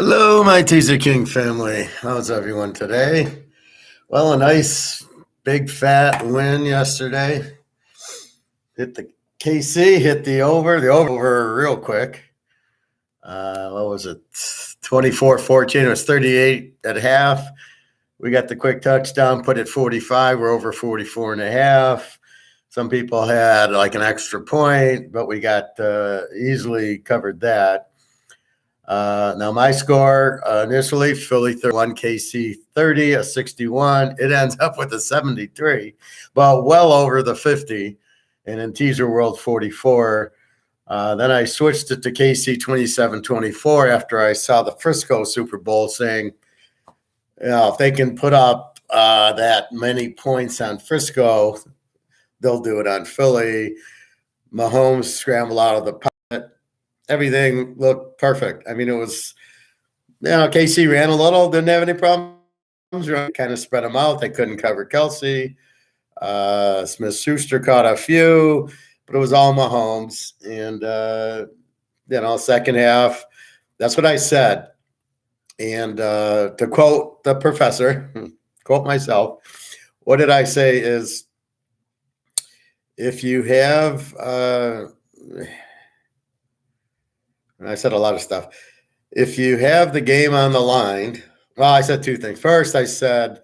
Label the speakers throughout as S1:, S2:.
S1: Hello, my Teaserking family. How's everyone today? Well, a nice big fat win yesterday. Hit the KC, hit the over real quick. What was it? 24-14. It was 38 at half. We got the quick touchdown, put it 45. We're over 44 and a half. Some people had like an extra point, but we got easily covered that. Now my score initially, Philly 31, KC 30, a 61. It ends up with a 73, but well over the 50. And in Teaser World 44. Then I switched it to KC 27-24 after I saw the Frisco Super Bowl saying, if they can put up that many points on Frisco, they'll do it on Philly. Mahomes scrambled out of the pocket. Everything looked perfect. I mean, it was, KC ran a little, didn't have any problems. Kind of spread them out. They couldn't cover Kelsey. Smith-Schuster caught a few, but it was all Mahomes. And, second half, that's what I said. And to quote the professor, quote myself, what did I say is, if you have I said a lot of stuff. If you have the game on the line, well, I said two things. First, I said,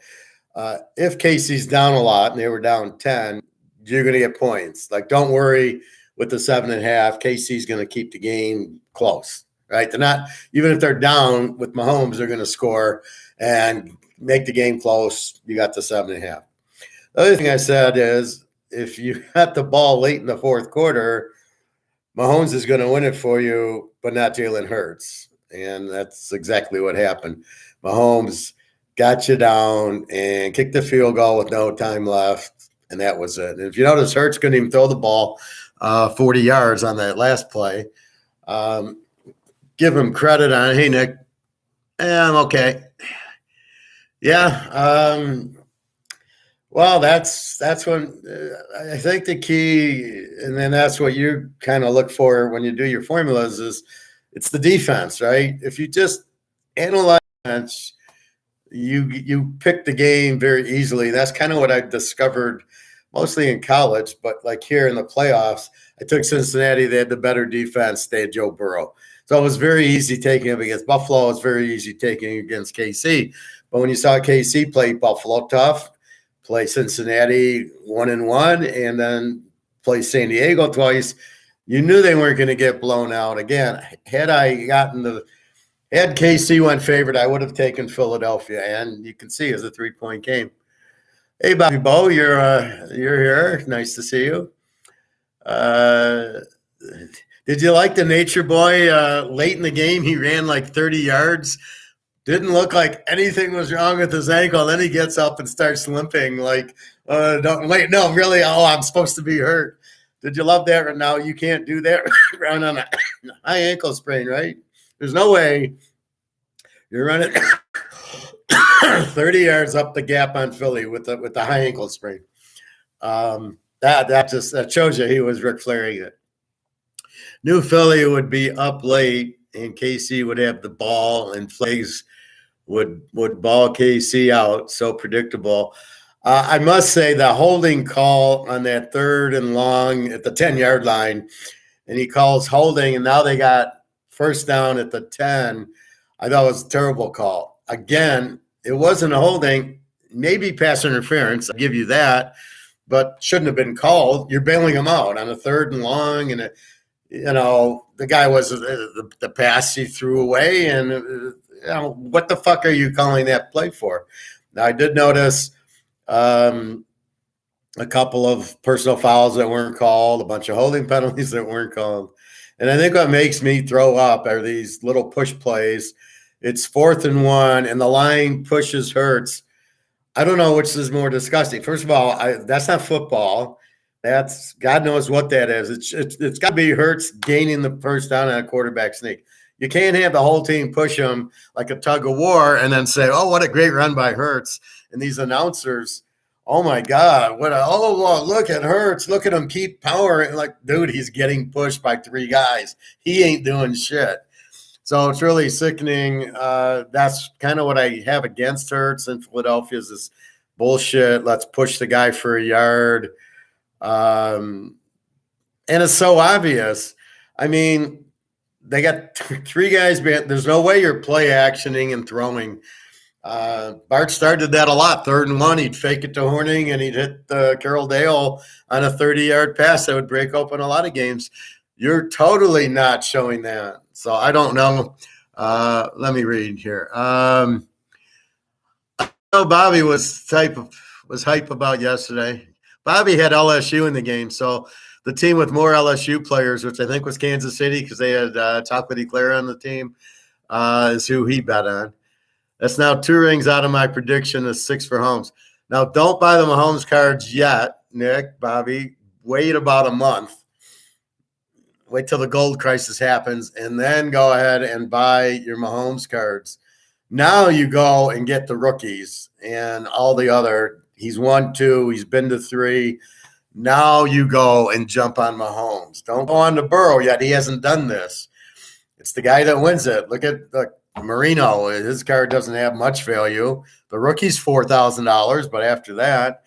S1: if Casey's down a lot and they were down 10, you're going to get points. Like, don't worry with the 7.5. Casey's going to keep the game close, right? They're not, even if they're down with Mahomes, they're going to score and make the game close. You got the 7.5. The other thing I said is, if you got the ball late in the fourth quarter, Mahomes is going to win it for you, but not Jalen Hurts. And that's exactly what happened. Mahomes got you down and kicked the field goal with no time left, and that was it. And if you notice, Hurts couldn't even throw the ball 40 yards on that last play. Give him credit on, hey, Nick, I'm okay. Yeah, well, that's when I think the key, and then that's what you kind of look for when you do your formulas, is it's the defense, right? If you just analyze defense, you pick the game very easily. That's kind of what I discovered mostly in college, but like here in the playoffs, I took Cincinnati. They had the better defense. They had Joe Burrow. So it was very easy taking him against Buffalo. It was very easy taking him against KC. But when you saw KC play Buffalo tough, play Cincinnati 1-1, and then play San Diego twice, you knew they weren't going to get blown out. Again, had KC went favorite, I would have taken Philadelphia, and you can see it's a 3-point game. Hey, Bobby Bo, you're here. Nice to see you. Did you like the Nature Boy late in the game? He ran like 30 yards. Didn't look like anything was wrong with his ankle. Then he gets up and starts limping like, I'm supposed to be hurt. Did you love that? Or no, you can't do that around on a high ankle sprain, right? There's no way you're running 30 yards up the gap on Philly with the high ankle sprain. That shows you he was Ric Flairing it. Knew Philly would be up late and KC would have the ball and Flags would ball KC out. So predictable. I must say the holding call on that 3rd and long at the 10-yard line, and he calls holding, and now they got first down at the 10. I thought it was a terrible call. Again, it wasn't a holding, maybe pass interference. I'll give you that, but shouldn't have been called. You're bailing him out on a 3rd and long, and the guy was the pass he threw away, and what the fuck are you calling that play for? Now, I did notice a couple of personal fouls that weren't called, a bunch of holding penalties that weren't called. And I think what makes me throw up are these little push plays. It's 4th and 1, and the line pushes Hurts. I don't know which is more disgusting. First of all, that's not football. That's God knows what that is. It's got to be Hurts gaining the first down on a quarterback sneak. You can't have the whole team push him like a tug of war and then say, "Oh, what a great run by Hurts!" And these announcers, "Oh my God, look at Hurts! Look at him keep powering!" Like, dude, he's getting pushed by 3 guys. He ain't doing shit. So it's really sickening. That's kind of what I have against Hurts in Philadelphia is this bullshit. Let's push the guy for a yard. And it's so obvious. I mean, they got three guys. There's no way you're play actioning and throwing. Bart started that a lot. 3rd and 1, he'd fake it to Horning, and he'd hit Carroll Dale on a 30-yard pass that would break open a lot of games. You're totally not showing that. So I don't know. Let me read here. I know Bobby was hype about yesterday. Bobby had LSU in the game, so the team with more LSU players, which I think was Kansas City because they had Chocolate Eclair on the team, is who he bet on. That's now 2 rings out of my prediction of 6 for Holmes. Now, don't buy the Mahomes cards yet, Nick, Bobby. Wait about a month. Wait till the gold crisis happens, and then go ahead and buy your Mahomes cards. Now you go and get the rookies and all the other. He's 1, 2. He's been to 3. Now you go and jump on Mahomes. Don't go on to Burrow yet. He hasn't done this. It's the guy that wins it. Look at Marino. His card doesn't have much value. The rookie's $4,000, but after that,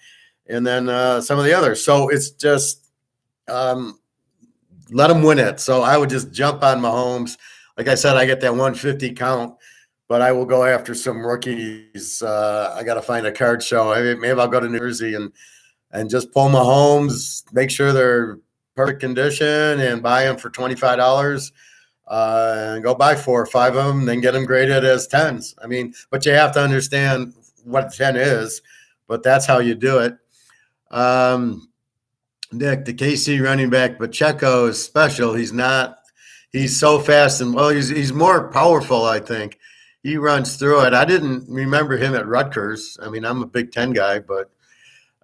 S1: and then some of the others. So it's just let him win it. So I would just jump on Mahomes. Like I said, I get that 150 count, but I will go after some rookies. I got to find a card show. Maybe I'll go to New Jersey and just pull Mahomes, make sure they're perfect condition, and buy them for $25. And go buy 4 or 5 of them, then get them graded as 10s. I mean, but you have to understand what 10 is, but that's how you do it. Nick, the KC running back, Pacheco is special. He's so fast and he's more powerful, I think. He runs through it. I didn't remember him at Rutgers. I mean, I'm a Big Ten guy, but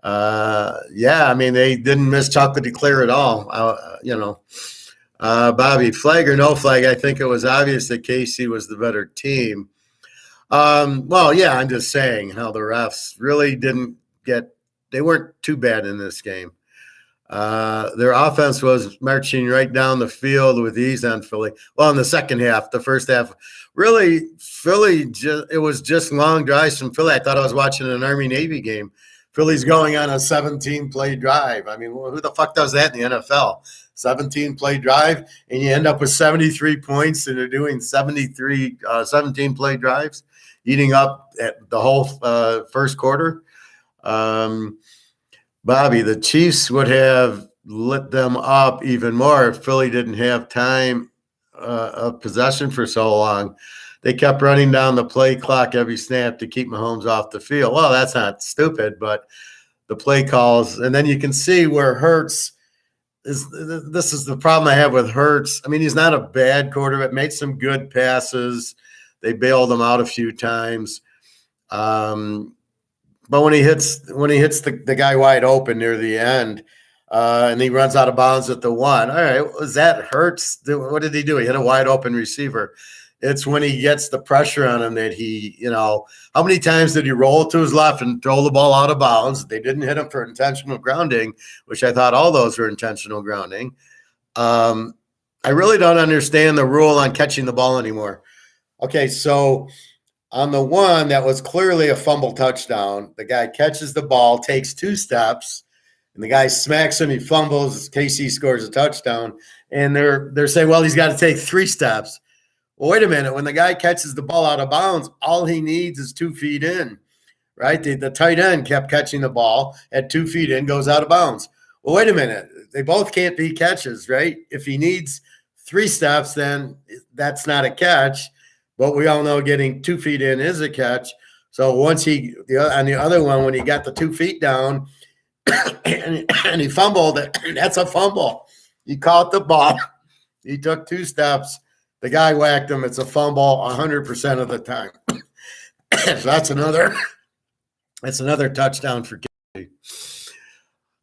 S1: I mean, they didn't miss Chocolate Eclair at all. Bobby, flag or no flag, I think it was obvious that KC was the better team. I'm just saying how the refs really they weren't too bad in this game. Their offense was marching right down the field with ease on Philly. Well, in the second half, the first half, really, Philly, it was just long drives from Philly. I thought I was watching an Army-Navy game. Philly's going on a 17-play drive. I mean, who the fuck does that in the NFL? 17-play drive, and you end up with 73 points, and they're doing 17-play drives, eating up at the whole first quarter. Bobby, the Chiefs would have lit them up even more if Philly didn't have time of possession for so long. They kept running down the play clock every snap to keep Mahomes off the field. Well, that's not stupid, but the play calls, and then you can see where Hurts is. This is the problem I have with Hurts. I mean, he's not a bad quarterback. Made some good passes. They bailed him out a few times. But when he hits the guy wide open near the end, and he runs out of bounds at the 1, all right, was that Hurts? What did he do? He hit a wide open receiver. It's when he gets the pressure on him that he, how many times did he roll to his left and throw the ball out of bounds? They didn't hit him for intentional grounding, which I thought all those were intentional grounding. I really don't understand the rule on catching the ball anymore. Okay, so on the one that was clearly a fumble touchdown, the guy catches the ball, takes 2 steps, and the guy smacks him, he fumbles, KC scores a touchdown, and they're saying, well, he's got to take 3 steps. Well, wait a minute. When the guy catches the ball out of bounds, all he needs is 2 feet in, right? The tight end kept catching the ball at 2 feet in, goes out of bounds. Well, wait a minute. They both can't be catches, right? If he needs 3 steps, then that's not a catch. But we all know getting 2 feet in is a catch. So once on the other one, when he got the 2 feet down and he fumbled, that's a fumble. He caught the ball. He took 2 steps. The guy whacked him. It's a fumble 100% of the time. So that's another touchdown for Kennedy.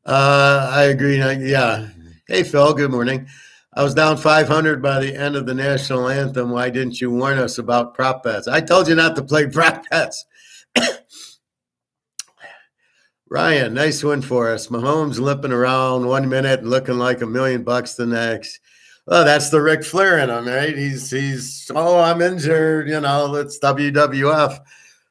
S1: I agree. Yeah. Hey, Phil. Good morning. I was down 500 by the end of the national anthem. Why didn't you warn us about prop bets? I told you not to play prop bets. Ryan, nice win for us. Mahomes limping around 1 minute and looking like $1 million the next. Well, that's the Ric Flair in him, right? Oh, I'm injured, it's WWF,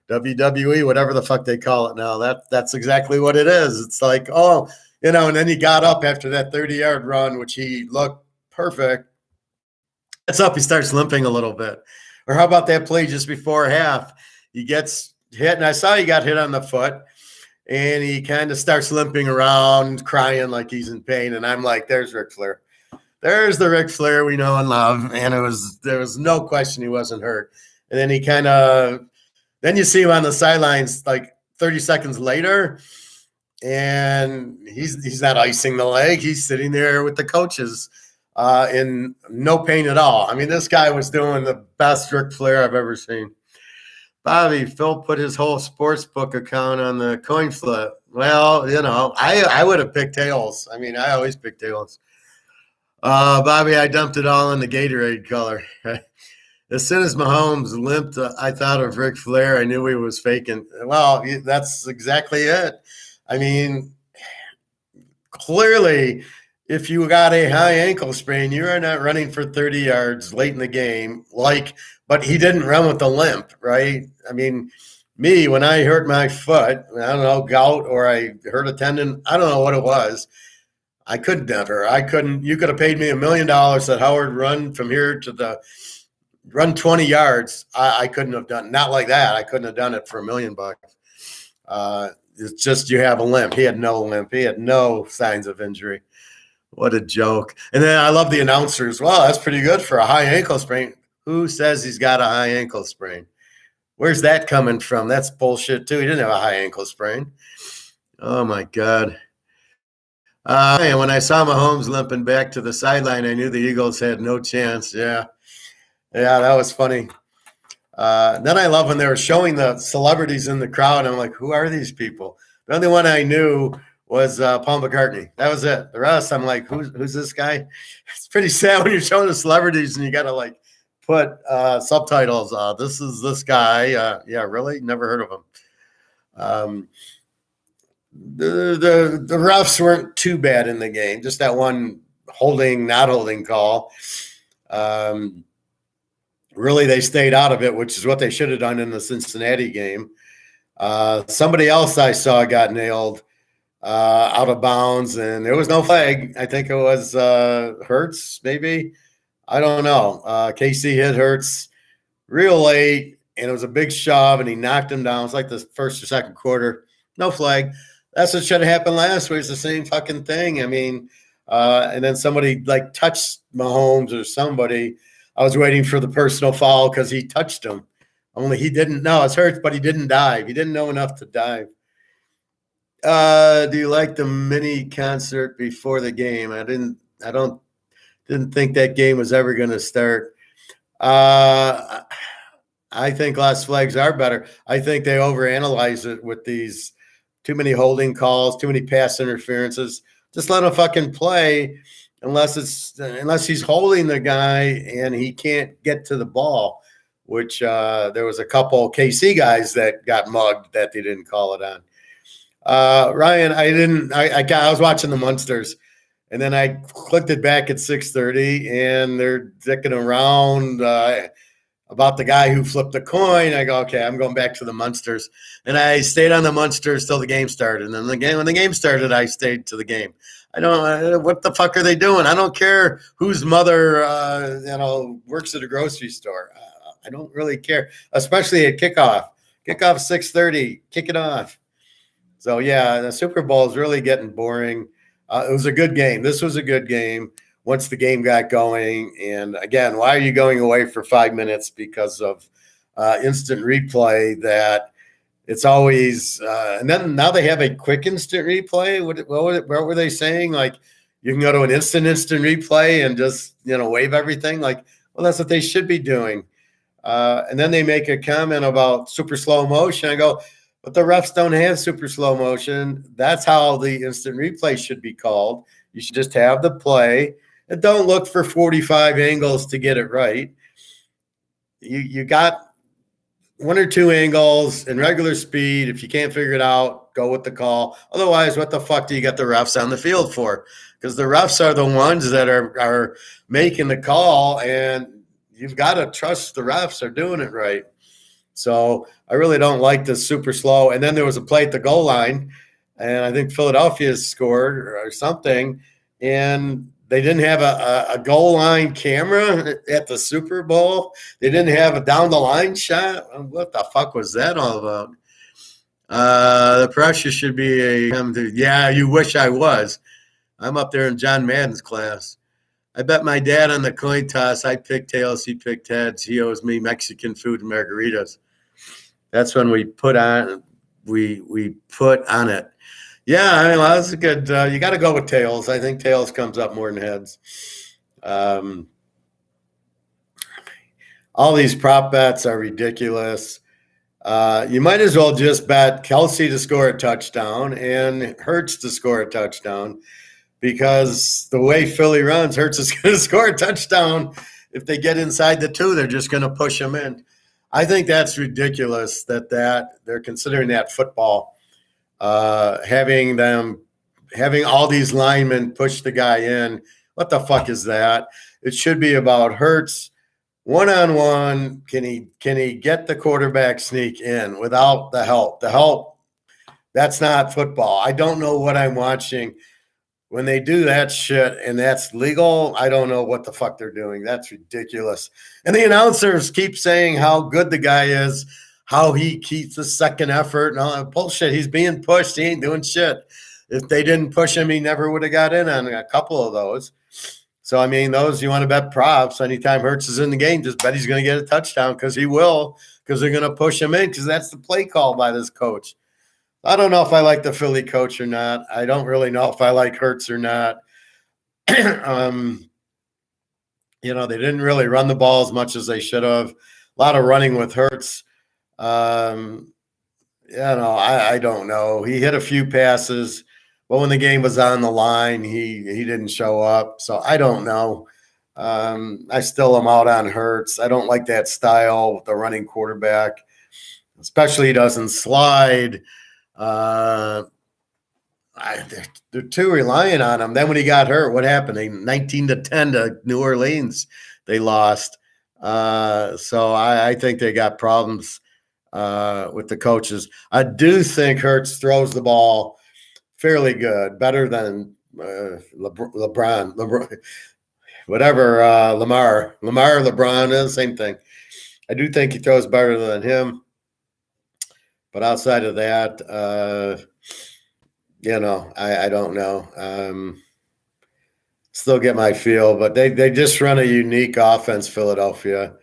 S1: WWE, whatever the fuck they call it now. That's exactly what it is. It's like, oh, and then he got up after that 30-yard run, which he looked perfect. Gets up, he starts limping a little bit. Or how about that play just before half? He gets hit, and I saw he got hit on the foot, and he kind of starts limping around, crying like he's in pain. And I'm like, there's Ric Flair. There's the Ric Flair we know and love. And there was no question he wasn't hurt. And then then you see him on the sidelines like 30 seconds later, and he's not icing the leg. He's sitting there with the coaches in no pain at all. I mean, this guy was doing the best Ric Flair I've ever seen. Bobby, Phil put his whole sports book account on the coin flip. Well, I would have picked tails. I mean, I always pick tails. Bobby, I dumped it all in the Gatorade color. As soon as Mahomes limped, I thought of Ric Flair. I knew he was faking. Well, that's exactly it. I mean, clearly, if you got a high ankle sprain, you are not running for 30 yards late in the game. But he didn't run with the limp, right? I mean, me, when I hurt my foot, I don't know, gout, or I hurt a tendon, I don't know what it was. I couldn't never. You could have paid me $1 million that Howard run from here to run 20 yards. I couldn't have done, not like that. I couldn't have done it for $1 million. It's just, you have a limp. He had no limp. He had no signs of injury. What a joke. And then I love the announcers. Well, that's pretty good for a high ankle sprain. Who says he's got a high ankle sprain? Where's that coming from? That's bullshit too. He didn't have a high ankle sprain. Oh my God. And when I saw Mahomes limping back to the sideline, I knew the Eagles had no chance. Yeah, that was funny. Then I love when they were showing the celebrities in the crowd. I'm like, who are these people? The only one I knew was Paul McCartney. That was it. The rest, I'm like, who's this guy? It's pretty sad when you're showing the celebrities and you got to put subtitles. This is this guy. Yeah, really? Never heard of him. The refs weren't too bad in the game. Just that one not holding call. Really, they stayed out of it, which is what they should have done in the Cincinnati game. Somebody else I saw got nailed out of bounds, and there was no flag. I think it was Hurts, maybe. I don't know. KC hit Hurts real late, and it was a big shove, and he knocked him down. It's like the first or second quarter. No flag. That's what should have happened last week. It's the same fucking thing. I mean, and then somebody touched Mahomes or somebody. I was waiting for the personal foul because he touched him. Only he didn't know. It's Hurts, but he didn't dive. He didn't know enough to dive. Do you like the mini concert before the game? I didn't think that game was ever going to start. I think last flags are better. I think they overanalyze it with these too many holding calls, too many pass interferences. Just let him fucking play unless he's holding the guy and he can't get to the ball, which there was a couple KC guys that got mugged that they didn't call it on. Ryan, I was watching the Munsters, and then I clicked it back at 6:30, and they're dicking around about the guy who flipped the coin. I go, okay, I'm going back to the Munsters, and I stayed on the Munsters till the game started. And then when the game started, I stayed to the game. What the fuck are they doing? I don't care whose mother works at a grocery store. I don't really care, especially at kickoff. Kickoff 6:30. Kick it off. So yeah, the Super Bowl is really getting boring. It was a good game. This was a good game once the game got going. And again, why are you going away for 5 minutes because of instant replay? That it's always and then now they have a quick instant replay. What were they saying? Like, you can go to an instant replay and just waive everything. Like, well, that's what they should be doing. And then they make a comment about super slow motion. I go, but the refs don't have super slow motion. That's how the instant replay should be called. You should just have the play and don't look for 45 angles to get it right. You got one or two angles in regular speed. If you can't figure it out, go with the call. Otherwise, what the fuck do you got the refs on the field for? because the refs are the ones that are making the call, and you've got to trust the refs are doing it right. So I really don't like the super slow. And then there was a play at the goal line, and I think Philadelphia scored or something, and they didn't have a goal line camera at the Super Bowl. They didn't have a down the line shot. What the fuck was that all about? The pressure should be yeah, you wish I was. I'm up there in John Madden's class. I bet my dad on the coin toss. I picked tails, he picked heads. He owes me Mexican food and margaritas. That's when we put on it. Yeah, I mean, well, that's a good. You got to go with tails. I think tails comes up more than heads. All these prop bets are ridiculous. You might as well just bet Kelsey to score a touchdown and Hurts to score a touchdown, because the way Philly runs, Hurts is going to score a touchdown. If they get inside the 2, they're just going to push them in. I think that's ridiculous that they're considering that football, having all these linemen push the guy in. What the fuck is that? It should be about Hurts one-on-one. Can he get the quarterback sneak in without the help? The help, that's not football. I don't know what I'm watching. When they do that shit and that's legal, I don't know what the fuck they're doing. That's ridiculous. And the announcers keep saying how good the guy is, how he keeps the second effort and all that bullshit. He's being pushed. He ain't doing shit. If they didn't push him, he never would have got in on a couple of those. So, I mean, those you want to bet props. Anytime Hurts is in the game, just bet he's going to get a touchdown, because he will, because they're going to push him in, because that's the play call by this coach. I don't know if I like the Philly coach or not. I don't really know if I like Hurts or not. They didn't really run the ball as much as they should have. A lot of running with Hurts. I don't know. He hit a few passes, but when the game was on the line, he didn't show up. So I don't know. I still am out on Hurts. I don't like that style with the running quarterback, especially he doesn't slide. They're too reliant on him. Then when he got hurt, what happened? 19-10 to New Orleans. They lost. So I think they got problems with the coaches. I do think Hurts throws the ball fairly good, better than LeBron, whatever Lamar, LeBron is, same thing. I do think he throws better than him. But outside of that, I don't know. Still get my feel, but they just run a unique offense, Philadelphia.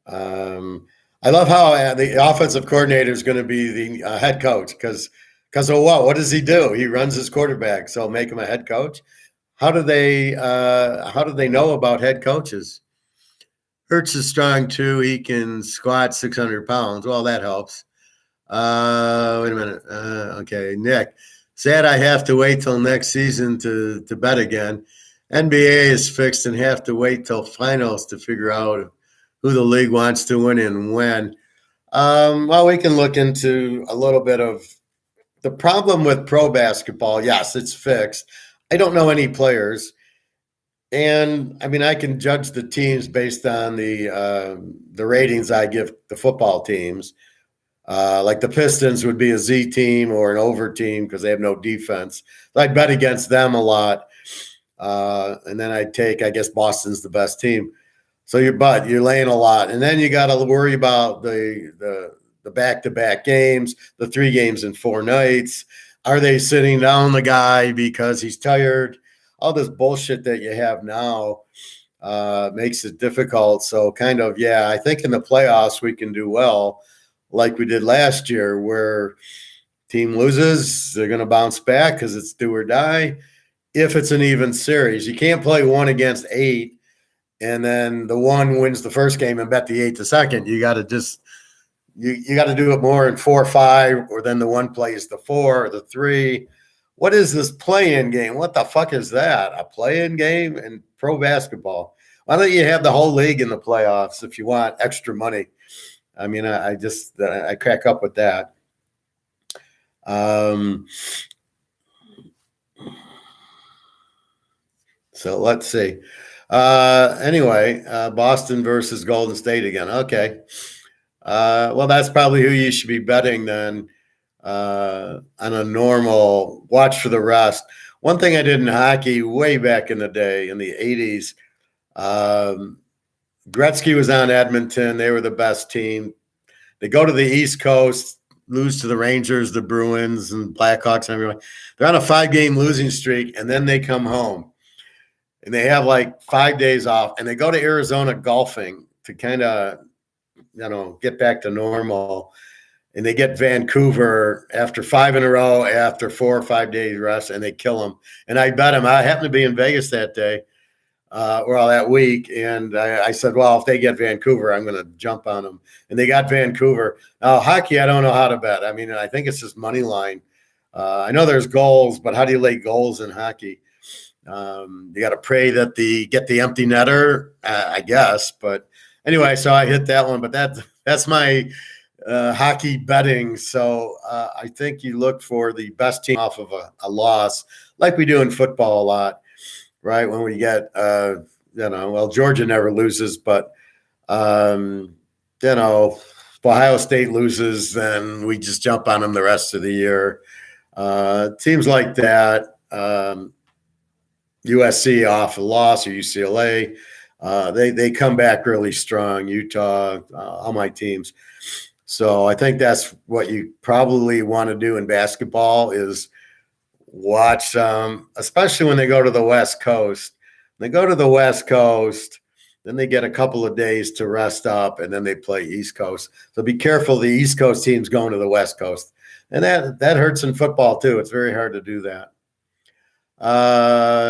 S1: I love how the offensive coordinator is going to be the head coach, because of what? What does he do? He runs his quarterback, so make him a head coach. How do they know about head coaches? Hurts is strong too. He can squat 600 pounds. Well, that helps. Wait a minute. Okay, Nick. Sad I have to wait till next season to bet again. NBA is fixed and have to wait till finals to figure out who the league wants to win and when. Well, we can look into a little bit of the problem with pro basketball. Yes, it's fixed. I don't know any players. And I mean, I can judge the teams based on the ratings I give the football teams. Like the Pistons would be a Z team or an over team because they have no defense. So I'd bet against them a lot. And then I'd take, I guess Boston's the best team. So you're laying a lot. And then you got to worry about the back-to-back games, the 3 games in 4 nights. Are they sitting down the guy because he's tired? All this bullshit that you have now makes it difficult. So kind of, I think in the playoffs we can do well, like we did last year, where team loses, they're going to bounce back because it's do or die. If it's an even series, you can't play 1 against 8 and then the 1 wins the first game and bet the 8 the second. You got to just you got to do it more in 4 or 5, or then the 1 plays the 4 or the 3. What is this play-in game? What the fuck is that? A play-in game in pro basketball? Why don't you have the whole league in the playoffs if you want extra money? I mean, I crack up with that. So let's see. Anyway, Boston versus Golden State again. Okay. Well, that's probably who you should be betting then on a normal watch for the rest. One thing I did in hockey way back in the day in the 80s, um, Gretzky was on Edmonton. They were the best team. They go to the East Coast, lose to the Rangers, the Bruins, and Blackhawks, and everyone. They're on a 5-game losing streak, and then they come home. And they have like 5 days off, and they go to Arizona golfing to kind of, get back to normal. And they get Vancouver after 5 in a row, after 4 or 5 days rest, and they kill them. And I bet them. I happened to be in Vegas that day, that week, and I said, well, if they get Vancouver, I'm going to jump on them. And they got Vancouver. Now, hockey, I don't know how to bet. I mean, I think it's just money line. I know there's goals, but how do you lay goals in hockey? You got to pray that get the empty netter, I guess. But anyway, so I hit that one. But that's my hockey betting. So I think you look for the best team off of a loss, like we do in football a lot, right? When we get, Georgia never loses, but, if Ohio State loses, then we just jump on them the rest of the year. Teams like that, USC off a loss, or UCLA, they come back really strong. Utah, all my teams. So I think that's what you probably want to do in basketball is watch them, especially when they go to the West Coast. When they go to the West Coast, then they get a couple of days to rest up, and then they play East Coast. So be careful, the East Coast teams going to the West Coast. And that hurts in football too. It's very hard to do that.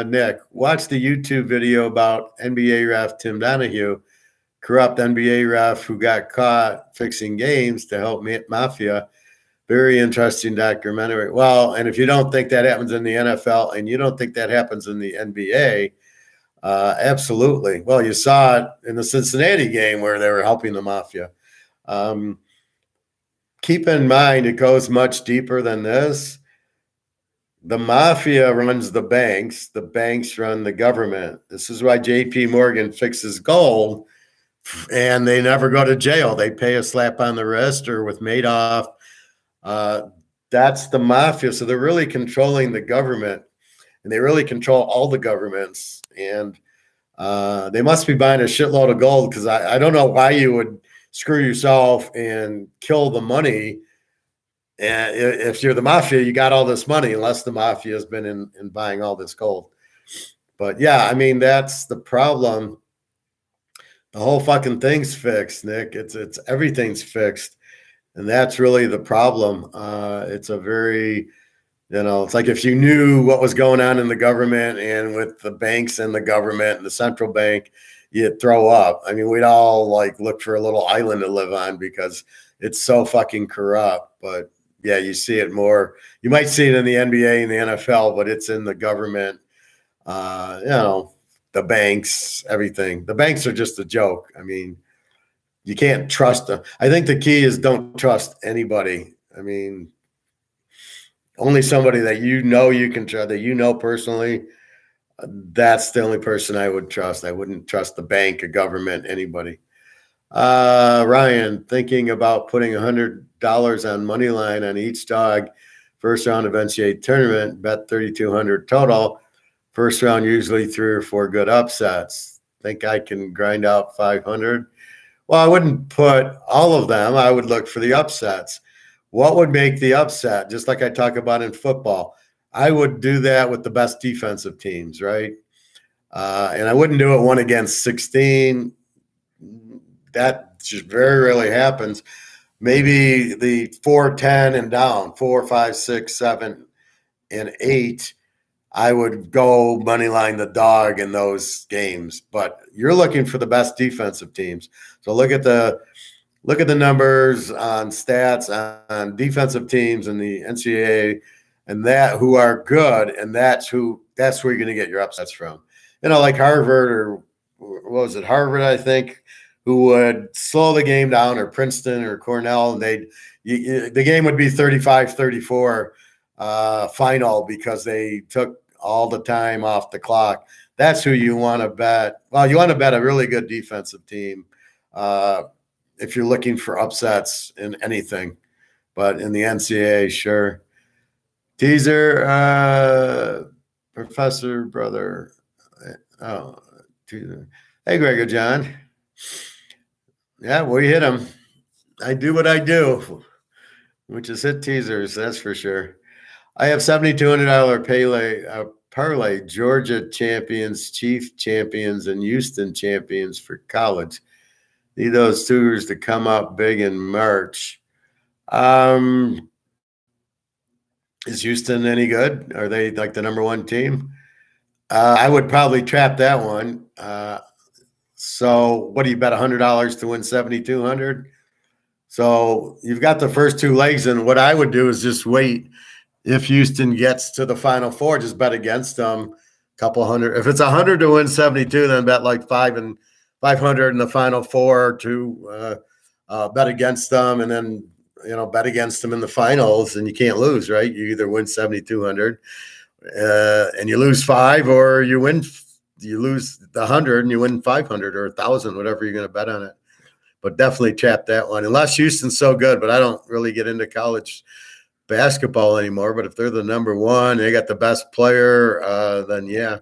S1: Nick, watch the YouTube video about NBA ref Tim Donahue, corrupt NBA ref who got caught fixing games to help mafia. Very interesting documentary. Well, and if you don't think that happens in the NFL and you don't think that happens in the NBA, absolutely. Well, you saw it in the Cincinnati game where they were helping the mafia. Keep in mind, it goes much deeper than this. The mafia runs the banks run the government. This is why JP Morgan fixes gold and they never go to jail. They pay a slap on the wrist, or with Madoff. That's the mafia. So they're really controlling the government, and they really control all the governments. And they must be buying a shitload of gold, because I don't know why you would screw yourself and kill the money. And if you're the mafia, you got all this money, unless the mafia has been in buying all this gold. But yeah, I mean, that's the problem. The whole fucking thing's fixed, Nick. It's everything's fixed. And that's really the problem. It's a very, it's like if you knew what was going on in the government and with the banks and the government and the central bank, you'd throw up. I mean, we'd all like look for a little island to live on because it's so fucking corrupt. But yeah, you see it more. You might see it in the NBA and the NFL, but it's in the government, the banks, everything. The banks are just a joke. I mean, you can't trust them. I think the key is don't trust anybody. I mean, only somebody that you can trust, that personally. That's the only person I would trust. I wouldn't trust the bank, a government, anybody. Ryan, thinking about putting $100 on money line on each dog. First round of NCAA tournament, bet 3,200 total. First round, usually 3 or 4 good upsets. Think I can grind out 500? Well, I wouldn't put all of them. I would look for the upsets. What would make the upset? Just like I talk about in football, I would do that with the best defensive teams, right? And I wouldn't do it 1 against 16. That just very rarely happens. Maybe the 4, 10 and down, 4, 5, 6, 7, and 8. I would go money line the dog in those games. But you're looking for the best defensive teams. So look at the numbers on stats on defensive teams in the NCAA, and that who are good, and that's where you're going to get your upsets from. Like Harvard, or what was it, Harvard, I think, who would slow the game down, or Princeton or Cornell, and the game would be 35-34 final, because they took all the time off the clock. That's who you want to bet. Well, you want to bet a really good defensive team if you're looking for upsets in anything. But in the NCAA, sure. Teaser, professor, brother. Oh, teaser. Hey, Gregor John. Yeah, we hit him. I do what I do, which is hit teasers. That's for sure. I have $7,200 parlay, Georgia champions, Chief champions, and Houston champions for college. Need those Cougars to come up big in March. Is Houston any good? Are they like the number one team? I would probably trap that one. So what do you bet, $100 to win 7,200? So you've got the first two legs, and what I would do is just wait. If Houston gets to the Final Four, just bet against them. Couple hundred. If it's 100 to win 72, then bet like 500 in the Final Four to bet against them, and then bet against them in the finals, and you can't lose, right? You either win 7,200 and you lose 5, or you lose the 100 and you win 500 or 1,000, whatever you're going to bet on it. But definitely trap that one, unless Houston's so good. But I don't really get into college basketball anymore. But if they're the number one, they got the best player, then yeah.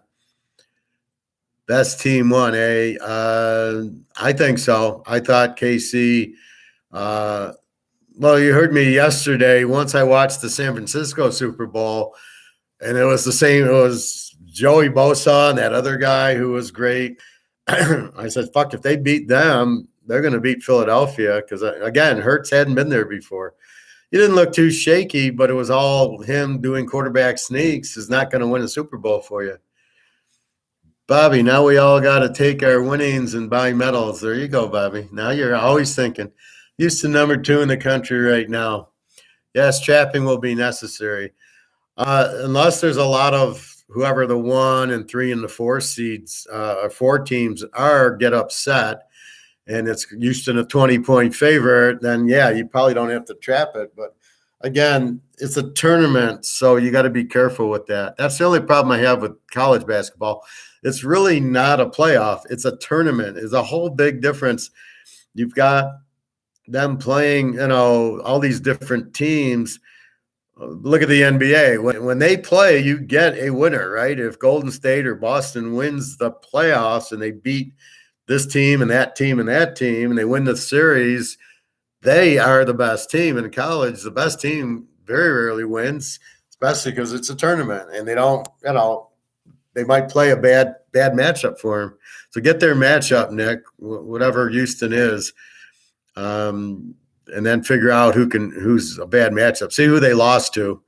S1: Best team won, eh? I think so. I thought KC. Well, you heard me yesterday. Once I watched the San Francisco Super Bowl, and it was the same. It was Joey Bosa and that other guy who was great. I said, fuck, if they beat them, they're going to beat Philadelphia because, again, Hurts hadn't been there before. He didn't look too shaky, but it was all him doing quarterback sneaks is not going to win a Super Bowl for you. Bobby, now we all got to take our winnings and buy medals. There you go, Bobby. Now you're always thinking. Houston number 2 in the country right now. Yes, trapping will be necessary. Unless there's a lot of whoever the 1 and 3 and the 4 seeds or 4 teams are get upset, and it's Houston a 20-point favorite, then, yeah, you probably don't have to trap it. But, again, it's a tournament, so you got to be careful with that. That's the only problem I have with college basketball. It's really not a playoff. It's a tournament. It's a whole big difference. You've got them playing, all these different teams. Look at the NBA. When they play, you get a winner, right? If Golden State or Boston wins the playoffs and they beat this team and that team and that team, and they win the series, they are the best team. In college, the best team very rarely wins, especially because it's a tournament, and they don't, they might play a bad matchup for them. So get their matchup, Nick, whatever Houston is, and then figure out who's a bad matchup. See who they lost to.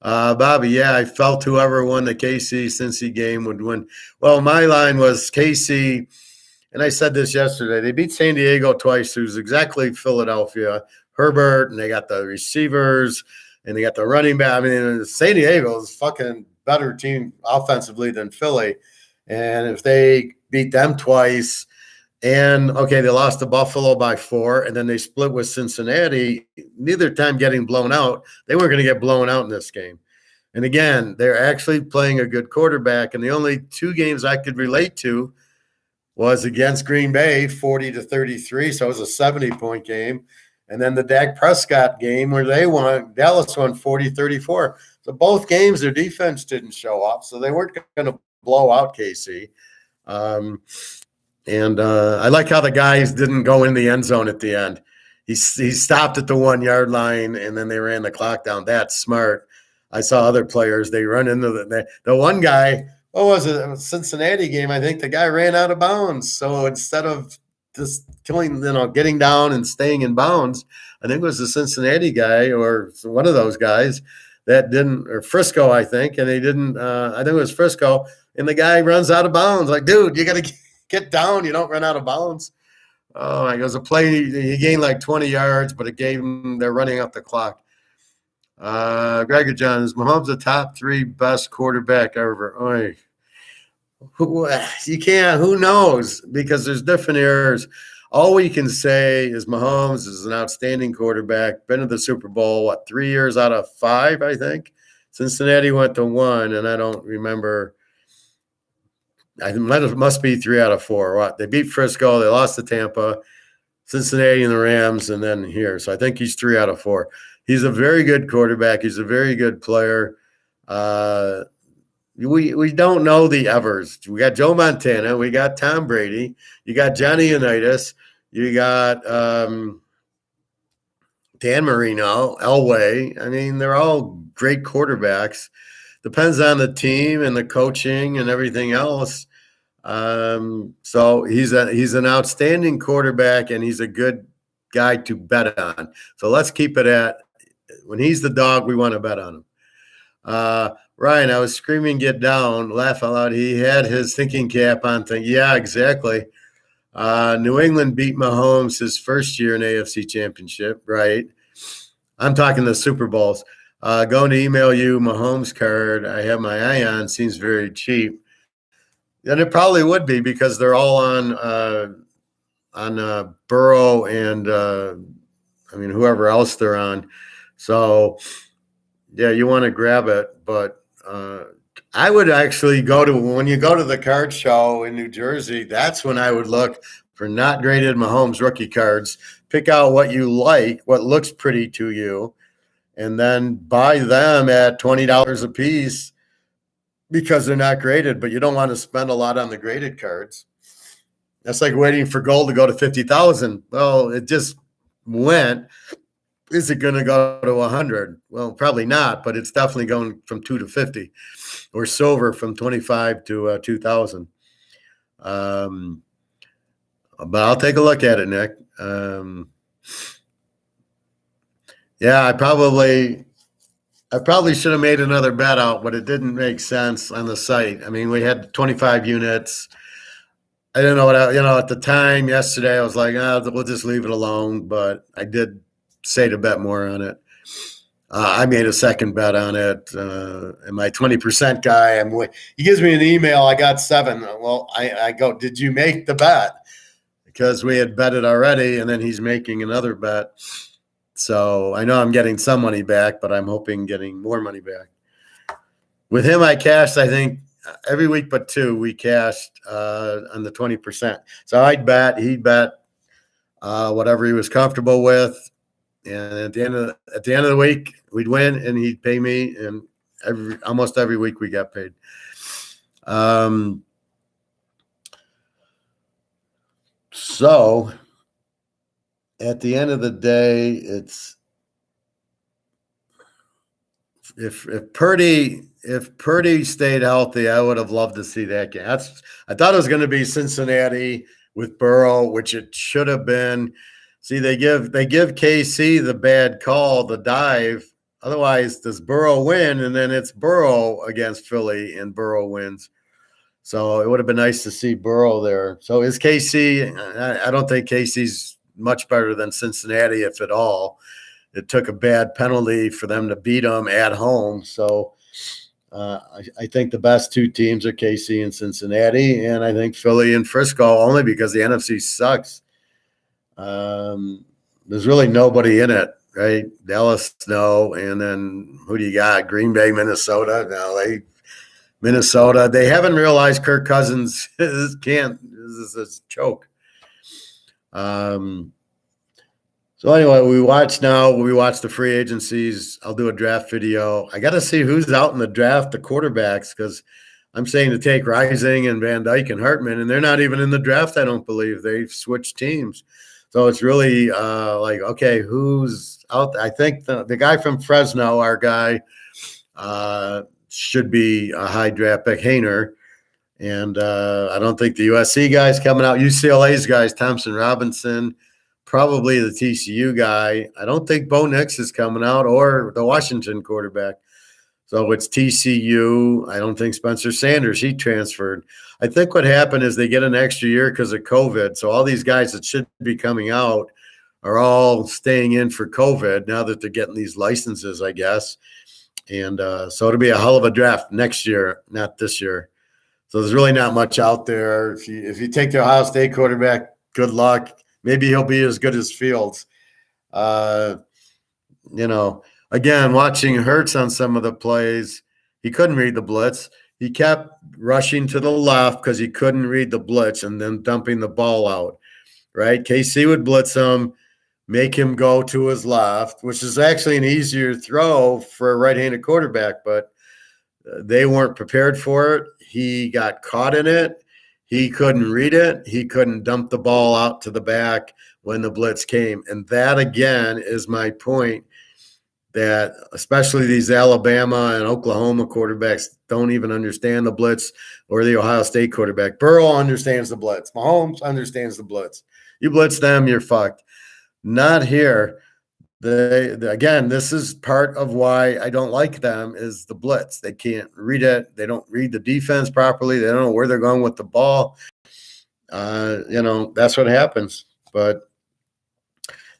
S1: Bobby, yeah, I felt whoever won the KC-Cincy game would win. Well, my line was KC. And I said this yesterday. They beat San Diego twice, who's exactly Philadelphia. Herbert, and they got the receivers, and they got the running back. I mean, San Diego is fucking better team offensively than Philly. And if they beat them twice, and, okay, they lost to Buffalo by 4, and then they split with Cincinnati, neither time getting blown out. They weren't going to get blown out in this game. And, again, they're actually playing a good quarterback. And the only 2 games I could relate to was against Green Bay, 40-33, so it was a 70-point game. And then the Dak Prescott game where Dallas won 40-34. So both games, their defense didn't show up, so they weren't going to blow out KC. And I like how the guys didn't go in the end zone at the end. He stopped at the 1-yard line, and then they ran the clock down. That's smart. I saw other players, they run into the one guy – what was it? A Cincinnati game. I think the guy ran out of bounds. So instead of just getting down and staying in bounds, I think it was the Cincinnati guy or one of those guys that didn't, or Frisco, I think, and they didn't. I think it was Frisco, and the guy runs out of bounds. Like, dude, you got to get down. You don't run out of bounds. Oh, it was a play. He gained like 20 yards, but it gave him. They're running up the clock. Gregor John, is Mahomes the top 3 best quarterback ever? Oy. You can't. Who knows? Because there's different errors. All we can say is Mahomes is an outstanding quarterback. Been to the Super Bowl, 3 years out of 5, I think. Cincinnati went to 1, and I don't remember It must be 3 out of 4. What? They beat Frisco. They lost to Tampa, Cincinnati, and the Rams, and then here. So I think he's 3 out of 4. He's a very good quarterback. He's a very good player. We don't know the Evers. We got Joe Montana. We got Tom Brady. You got Johnny Unitas. You got Dan Marino, Elway. I mean, they're all great quarterbacks. Depends on the team and the coaching and everything else. So he's an outstanding quarterback, and he's a good guy to bet on. So let's keep it at when he's the dog, we want to bet on him. Ryan, I was screaming, get down, laugh out loud. He had his thinking cap on thing. Yeah, exactly. New England beat Mahomes his first year in AFC Championship, right? I'm talking the Super Bowls. Going to email you Mahomes card. I have my eye on. Seems very cheap. And it probably would be because they're all on Burrow and whoever else they're on. So yeah, you want to grab it, but I would actually when you go to the card show in New Jersey, that's when I would look for not graded Mahomes rookie cards, pick out what you like, what looks pretty to you, and then buy them at $20 a piece because they're not graded, but you don't want to spend a lot on the graded cards. That's like waiting for gold to go to 50,000. Well, it just went. Is it going to go to 100? Well, probably not, but it's definitely going from 2 to 50, or silver from 25 to 2,000. But I'll take a look at it, Nick. Yeah, I probably should have made another bet out, but it didn't make sense on the site. I mean, we had 25 units. I didn't know at the time yesterday, I was like, we'll just leave it alone. But I did say to bet more on it. I made a second bet on it. And my 20% guy, he gives me an email. I got 7. Well, I go, did you make the bet? Because we had bet it already, and then he's making another bet. So I know I'm getting some money back, but I'm hoping getting more money back. With him, I cashed, I think, every week but 2, we cashed on the 20%. So I'd bet, he'd bet whatever he was comfortable with. And at the end of the week, we'd win, and he'd pay me. And almost every week we got paid. So at the end of the day, it's if Purdy stayed healthy, I would have loved to see that game. I thought it was going to be Cincinnati with Burrow, which it should have been. See, they give KC the bad call, the dive. Otherwise, does Burrow win? And then it's Burrow against Philly, and Burrow wins. So it would have been nice to see Burrow there. So is KC? I don't think KC's much better than Cincinnati, if at all. It took a bad penalty for them to beat them at home. So I think the best 2 teams are KC and Cincinnati, and I think Philly and Frisco, only because the NFC sucks. There's really nobody in it, right? Dallas, no. And then who do you got? Green Bay, Minnesota. No, Minnesota. They haven't realized Kirk Cousins is a choke. So anyway, we watch the free agencies. I'll do a draft video. I got to see who's out in the draft, the quarterbacks, because I'm saying to take Rising and Van Dyke and Hartman, and they're not even in the draft, I don't believe. They've switched teams. So it's really okay, who's out? I think the guy from Fresno, our guy, should be a high draft pick, Hainer. And I don't think the USC guy's coming out. UCLA's guys, Thompson Robinson, probably the TCU guy. I don't think Bo Nix is coming out, or the Washington quarterback. So it's TCU. I don't think Spencer Sanders, he transferred. I think what happened is they get an extra year because of COVID. So all these guys that should be coming out are all staying in for COVID now that they're getting these licenses, I guess. And so it'll be a hell of a draft next year, not this year. So there's really not much out there. If you take the Ohio State quarterback, good luck. Maybe he'll be as good as Fields. Again, watching Hurts on some of the plays, he couldn't read the blitz. he kept rushing to the left because he couldn't read the blitz and then dumping the ball out, right? KC would blitz him, make him go to his left, which is actually an easier throw for a right-handed quarterback, but they weren't prepared for it. He got caught in it. He couldn't read it. He couldn't dump the ball out to the back when the blitz came. And that, again, is my point, that especially these Alabama and Oklahoma quarterbacks don't even understand the blitz, or the Ohio State quarterback. Burrow understands the blitz. Mahomes understands the blitz. You blitz them, you're fucked. Not here. Again, this is part of why I don't like them, is the blitz. They can't read it. They don't read the defense properly. They don't know where they're going with the ball. That's what happens. But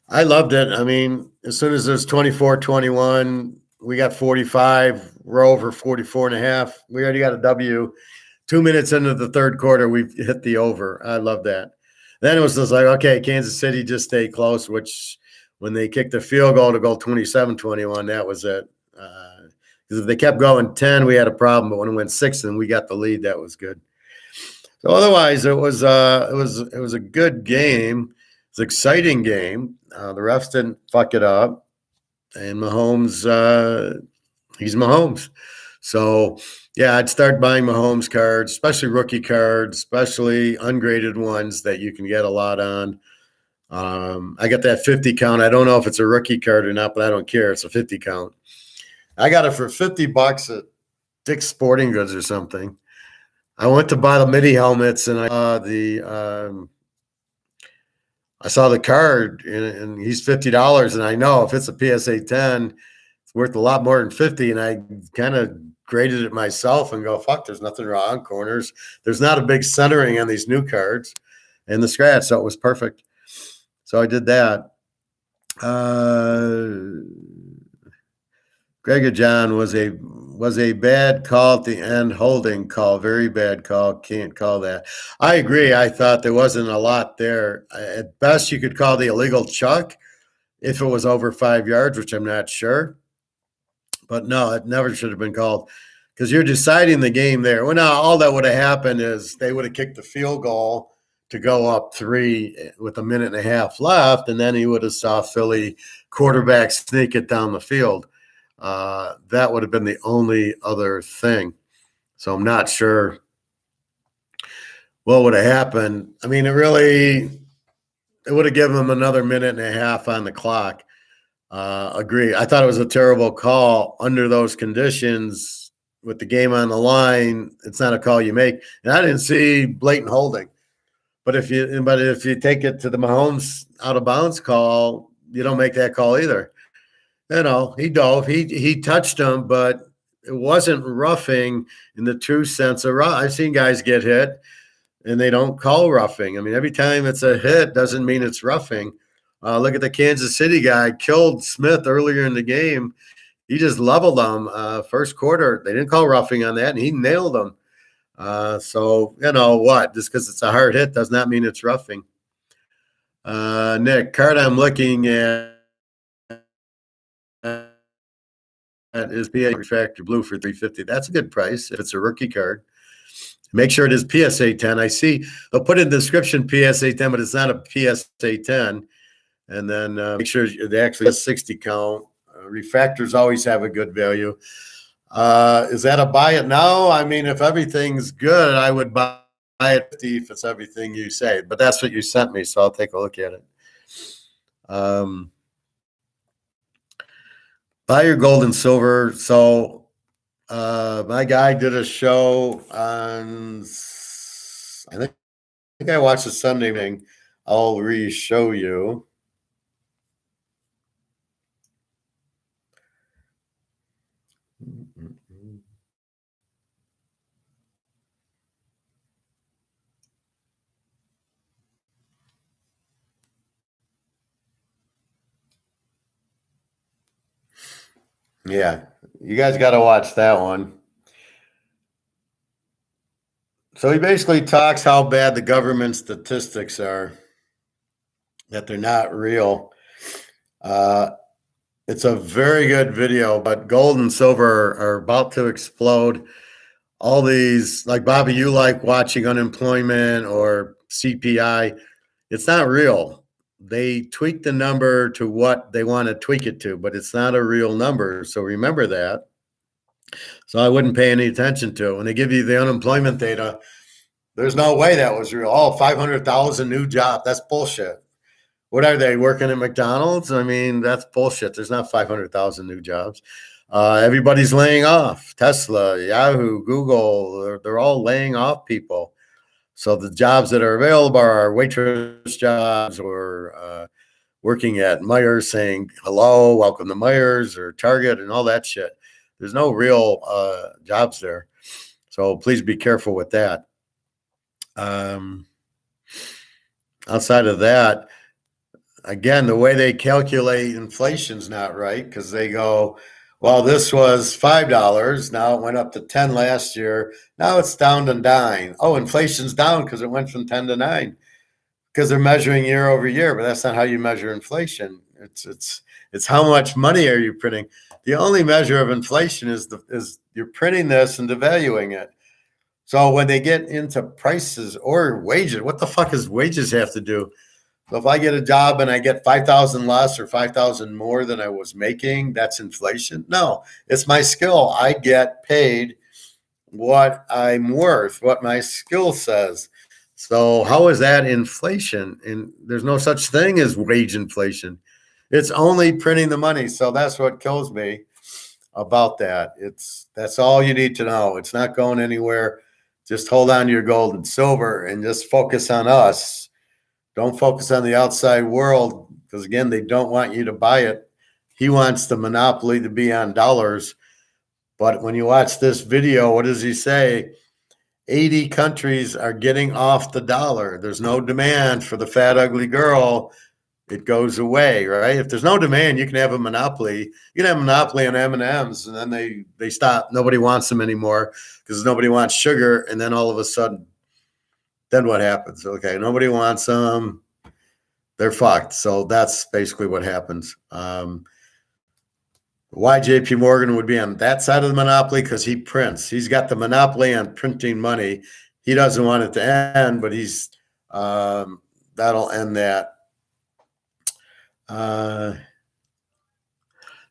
S1: I loved it. I mean, as soon as it was 24-21, we got 45. We're over 44 and a half. We already got a W. 2 minutes into the third quarter, we've hit the over. I love that. Then it was just like, okay, Kansas City just stayed close, which when they kicked the field goal to go 27-21, that was it. Because if they kept going 10, we had a problem. But when it went 6 and we got the lead, that was good. So otherwise, it was a good game. It's an exciting game. The refs didn't fuck it up, and Mahomes, he's Mahomes. So yeah, I'd start buying Mahomes cards, especially rookie cards, especially ungraded ones that you can get a lot on. I got that 50 count. I don't know if it's a rookie card or not, but I don't care. It's a 50 count. I got it for $50 at Dick's Sporting Goods or something. I went to buy the MIDI helmets, and I saw the card, and he's $50. And I know if it's a PSA 10, it's worth a lot more than 50. And I kind of graded it myself and go, fuck, there's nothing wrong. Corners. There's not a big centering on these new cards and the scratch. So it was perfect. So I did that. Greg John was a bad call at the end, holding call, very bad call. Can't call that. I agree. I thought there wasn't a lot there. At best, you could call the illegal chuck if it was over 5 yards, which I'm not sure. But no, it never should have been called, because you're deciding the game there. Well, now all that would have happened is they would have kicked the field goal to go up 3 with a minute and a half left, and then he would have saw Philly quarterback sneak it down the field. That would have been the only other thing. So I'm not sure what would have happened. I mean, it would have given him another minute and a half on the clock. Agree. I thought it was a terrible call under those conditions with the game on the line. It's not a call you make. And I didn't see blatant holding. But if you take it to the Mahomes out of bounds call, you don't make that call either. He dove. He touched him, but it wasn't roughing in the true sense of rough. I've seen guys get hit, and they don't call roughing. I mean, every time it's a hit doesn't mean it's roughing. Look at the Kansas City guy, killed Smith earlier in the game. He just leveled him first quarter. They didn't call roughing on that, and he nailed him. So just because it's a hard hit does not mean it's roughing. Nick, card I'm looking at is PA Refractor Blue for $350. That's a good price if it's a rookie card. Make sure it is PSA 10. I see they'll put in the description PSA 10, but it's not a PSA 10. And then make sure they actually have 60 count. Refractors always have a good value. Is that a buy it now? I mean, if everything's good, I would buy it 50 if it's everything you say. But that's what you sent me, so I'll take a look at it. Buy your gold and silver. So my guy did a show on, I think I watched the Sunday evening. I'll re-show you. Yeah, you guys got to watch that one. So he basically talks how bad the government statistics are, that they're not real. It's a very good video, but gold and silver are about to explode. all these, like Bobby, you like watching unemployment or CPI. It's not real. They tweak the number to what they want to tweak it to, but it's not a real number. So remember that. So I wouldn't pay any attention to it. When they give you the unemployment data, there's no way that was real. Oh, 500,000 new jobs. That's bullshit. What are they working at McDonald's? I mean, that's bullshit. There's not 500,000 new jobs. Everybody's laying off. Tesla, Yahoo, Google, they're all laying off people. So the jobs that are available are waitress jobs or working at Myers saying hello, welcome to Myers or Target and all that shit. There's no real jobs there. So please be careful with that. Outside of that, again, the way they calculate inflation's not right because they go, well, this was $5. Now it went up to 10 last year. Now it's down to 9. Oh, inflation's down because it went from 10 to 9 because they're measuring year over year, but that's not how you measure inflation. It's how much money are you printing. The only measure of inflation is you're printing this and devaluing it. So when they get into prices or wages, what the fuck does wages have to do? So if I get a job and I get 5,000 less or 5,000 more than I was making, that's inflation? No, it's my skill. I get paid what I'm worth, what my skill says. So how is that inflation? And there's no such thing as wage inflation. It's only printing the money. So that's what kills me about that. That's all you need to know. It's not going anywhere. Just hold on to your gold and silver and just focus on us. Don't focus on the outside world because, again, they don't want you to buy it. He wants the monopoly to be on dollars. But when you watch this video, what does he say? 80 countries are getting off the dollar. There's no demand for the fat, ugly girl. It goes away, right? If there's no demand, you can have a monopoly. You can have a monopoly on M&Ms, and then they stop. Nobody wants them anymore because nobody wants sugar. And then all of a sudden, then what happens? Okay, nobody wants them. They're fucked. So that's basically what happens. Why JP Morgan would be on that side of the monopoly? Because he prints. He's got the monopoly on printing money. He doesn't want it to end, but that'll end that.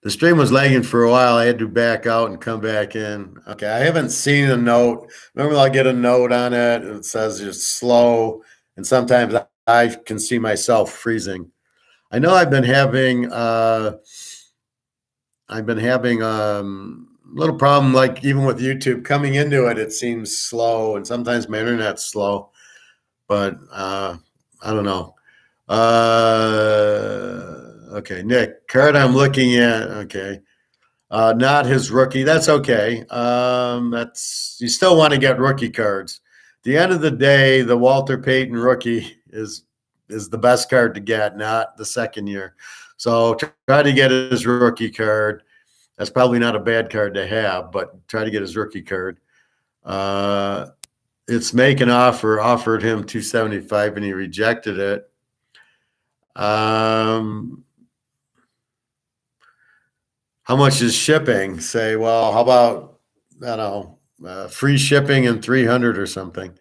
S1: The stream was lagging for a while. I had to back out and come back in. Okay, I haven't seen a note. Normally I'll get a note on it. It says it's slow, and sometimes I can see myself freezing. I know I've been having a little problem, like even with YouTube coming into it, it seems slow, and sometimes my internet's slow. But I don't know. Okay, Nick, card I'm looking at. Okay, not his rookie. That's okay. You still want to get rookie cards. At the end of the day, the Walter Payton rookie is the best card to get, not the second year. So try to get his rookie card. That's probably not a bad card to have, but try to get his rookie card. It's make an offer, offered him $275 and he rejected it. How much is shipping? Say, well, how about, I don't know, free shipping and 300 or something.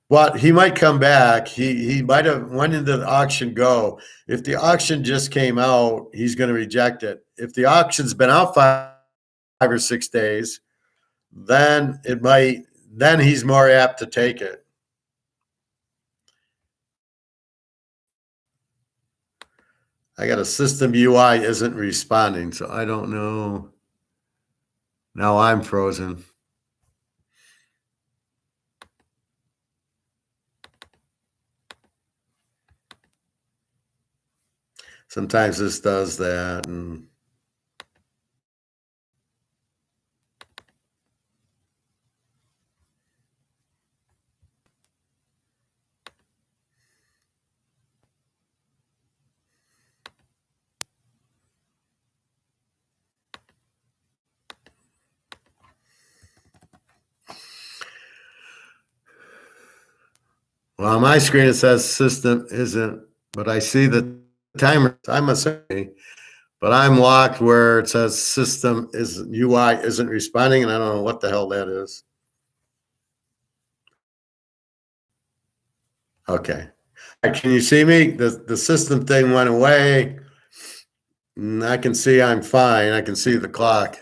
S1: But he might come back. He might have went into the auction go. If the auction just came out, he's going to reject it. If the auction's been out 5 or 6 days, then he's more apt to take it. I got a system UI isn't responding, so I don't know. Now I'm frozen. Sometimes this does that. And well, on my screen it says system isn't, but I see the timer. I'm assuming, but I'm locked where it says system is UI isn't responding, and I don't know what the hell that is. Okay. Can you see me? The system thing went away. I can see I'm fine. I can see the clock.